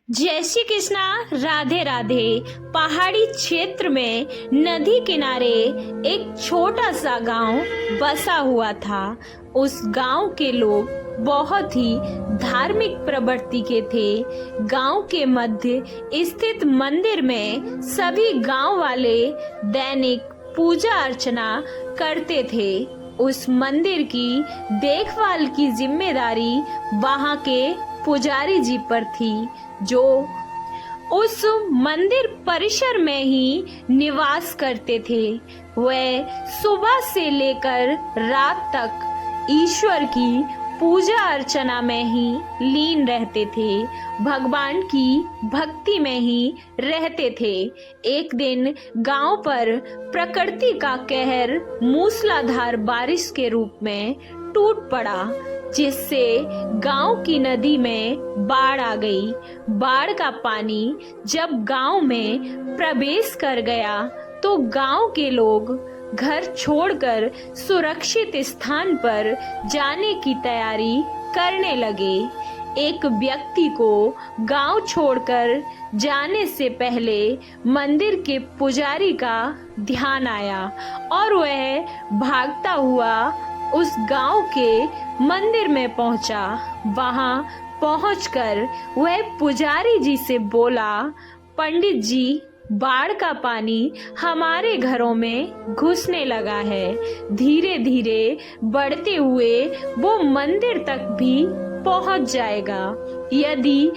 जय श्री कृष्णा। राधे राधे। पहाड़ी क्षेत्र में नदी किनारे एक छोटा सा गांव बसा हुआ था। उस गांव के लोग बहुत ही धार्मिक प्रवृत्ति के थे। गांव के मध्य स्थित मंदिर में सभी गांव वाले दैनिक पूजा अर्चना करते थे। उस मंदिर की देखभाल की जिम्मेदारी वहां के पुजारी जी पर थी, जो उस मंदिर परिसर में ही निवास करते थे। वह सुबह से लेकर रात तक ईश्वर की पूजा अर्चना में ही लीन रहते थे, भगवान की भक्ति में ही रहते थे। एक दिन गांव पर प्रकृति का कहर मूसलाधार बारिश के रूप में टूट पड़ा, जिससे गांव की नदी में बाढ़ आ गई। बाढ़ का पानी जब गांव में प्रवेश कर गया तो गांव के लोग घर छोड़कर सुरक्षित स्थान पर जाने की तैयारी करने लगे। एक व्यक्ति को गांव छोड़कर जाने से पहले मंदिर के पुजारी का ध्यान आया और वह भागता हुआ उस गांव के मंदिर में पहुंचा। वहां पहुंचकर वह पुजारी जी से बोला, पंडित जी, बाढ़ का पानी हमारे घरों में घुसने लगा है। धीरे धीरे बढ़ते हुए वो मंदिर तक भी पहुंच जाएगा। यदि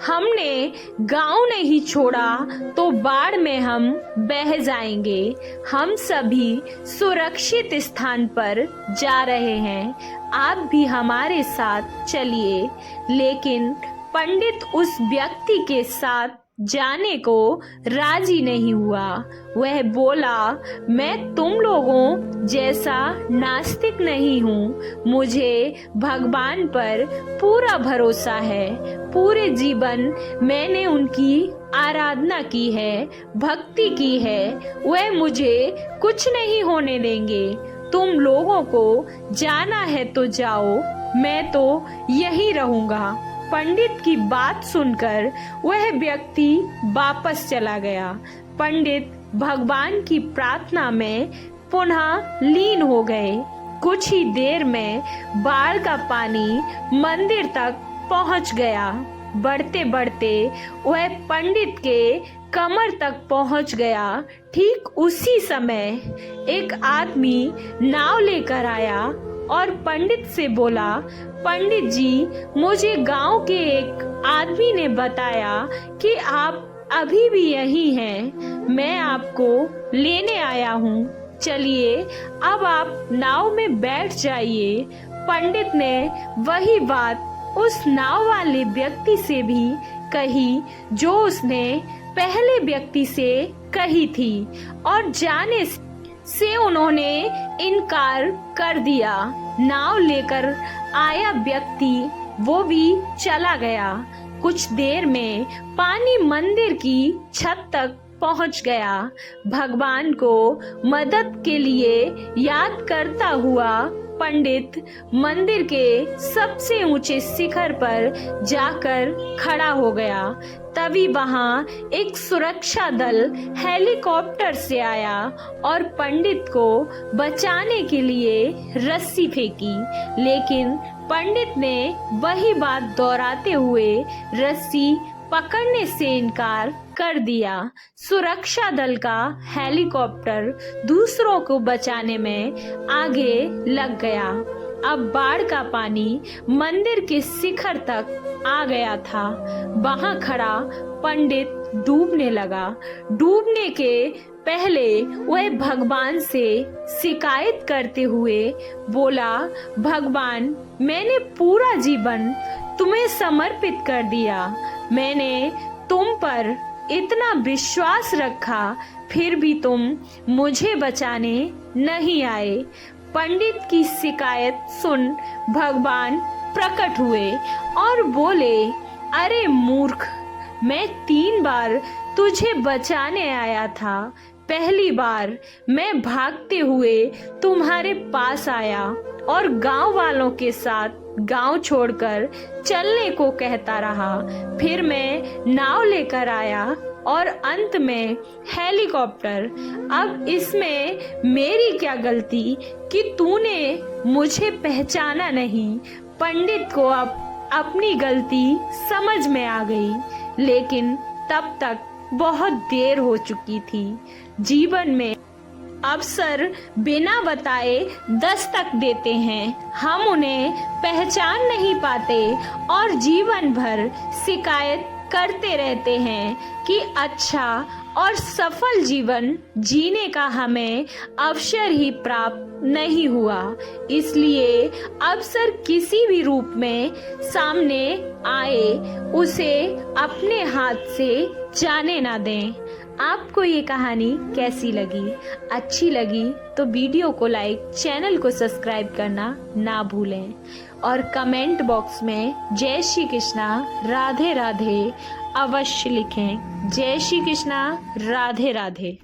हमने गांव नहीं छोड़ा तो बाढ़ में हम बह जाएंगे। हम सभी सुरक्षित स्थान पर जा रहे हैं, आप भी हमारे साथ चलिए। लेकिन पंडित उस व्यक्ति के साथ जाने को राजी नहीं हुआ। वह बोला, मैं तुम लोगों जैसा नास्तिक नहीं हूँ। मुझे भगवान पर पूरा भरोसा है। पूरे जीवन मैंने उनकी आराधना की है, भक्ति की है। वह मुझे कुछ नहीं होने देंगे। तुम लोगों को जाना है तो जाओ, मैं तो यहीं रहूंगा। पंडित की बात सुनकर वह व्यक्ति वापस चला गया। पंडित भगवान की प्रार्थना में पुनः लीन हो गए। कुछ ही देर में बाढ़ का पानी मंदिर तक पहुंच गया। बढ़ते बढ़ते वह पंडित के कमर तक पहुंच गया। ठीक उसी समय एक आदमी नाव लेकर आया और पंडित से बोला, पंडित जी, मुझे गांव के एक आदमी ने बताया कि आप अभी भी यहीं हैं। मैं आपको लेने आया हूँ। चलिए, अब आप नाव में बैठ जाइए। पंडित ने वही बात उस नाव वाले व्यक्ति से भी कही जो उसने पहले व्यक्ति से कही थी, और जाने से उन्होंने इनकार कर दिया। नाव लेकर आया व्यक्ति वो भी चला गया। कुछ देर में पानी मंदिर की छत तक पहुंच गया। भगवान को मदद के लिए याद करता हुआ पंडित मंदिर के सबसे ऊंचे शिखर पर जाकर खड़ा हो गया। तभी वहां एक सुरक्षा दल हेलीकॉप्टर से आया और पंडित को बचाने के लिए रस्सी फेंकी, लेकिन पंडित ने वही बात दोहराते हुए रस्सी पकड़ने से इनकार कर दिया। सुरक्षा दल का हेलीकॉप्टर दूसरों को बचाने में आगे लग गया। अब बाढ़ का पानी मंदिर के शिखर तक आ गया था। वहां खड़ा पंडित डूबने लगा। डूबने के पहले वह भगवान से शिकायत करते हुए बोला, भगवान, मैंने पूरा जीवन तुम्हें समर्पित कर दिया। मैंने तुम पर इतना विश्वास रखा, फिर भी तुम मुझे बचाने नहीं आए। पंडित की शिकायत सुन भगवान प्रकट हुए और बोले, अरे मूर्ख, मैं 3 बार तुझे बचाने आया था। पहली बार मैं भागते हुए तुम्हारे पास आया और गांव वालों के साथ गांव छोड़कर चलने को कहता रहा। फिर मैं नाव लेकर आया और अंत में हेलीकॉप्टर। अब इसमें मेरी क्या गलती कि तूने मुझे पहचाना नहीं। पंडित को अब अपनी गलती समझ में आ गई, लेकिन तब तक बहुत देर हो चुकी थी। जीवन में अवसर बिना बताए दस्तक देते हैं। हम उन्हें पहचान नहीं पाते और जीवन भर शिकायत करते रहते हैं कि अच्छा और सफल जीवन जीने का हमें अवसर ही प्राप्त नहीं हुआ। इसलिए अवसर किसी भी रूप में सामने आए, उसे अपने हाथ से जाने ना दें। आपको ये कहानी कैसी लगी? अच्छी लगी तो वीडियो को लाइक, चैनल को सब्सक्राइब करना ना भूलें और कमेंट बॉक्स में जय श्री कृष्णा राधे राधे अवश्य लिखें। जय श्री कृष्णा राधे राधे।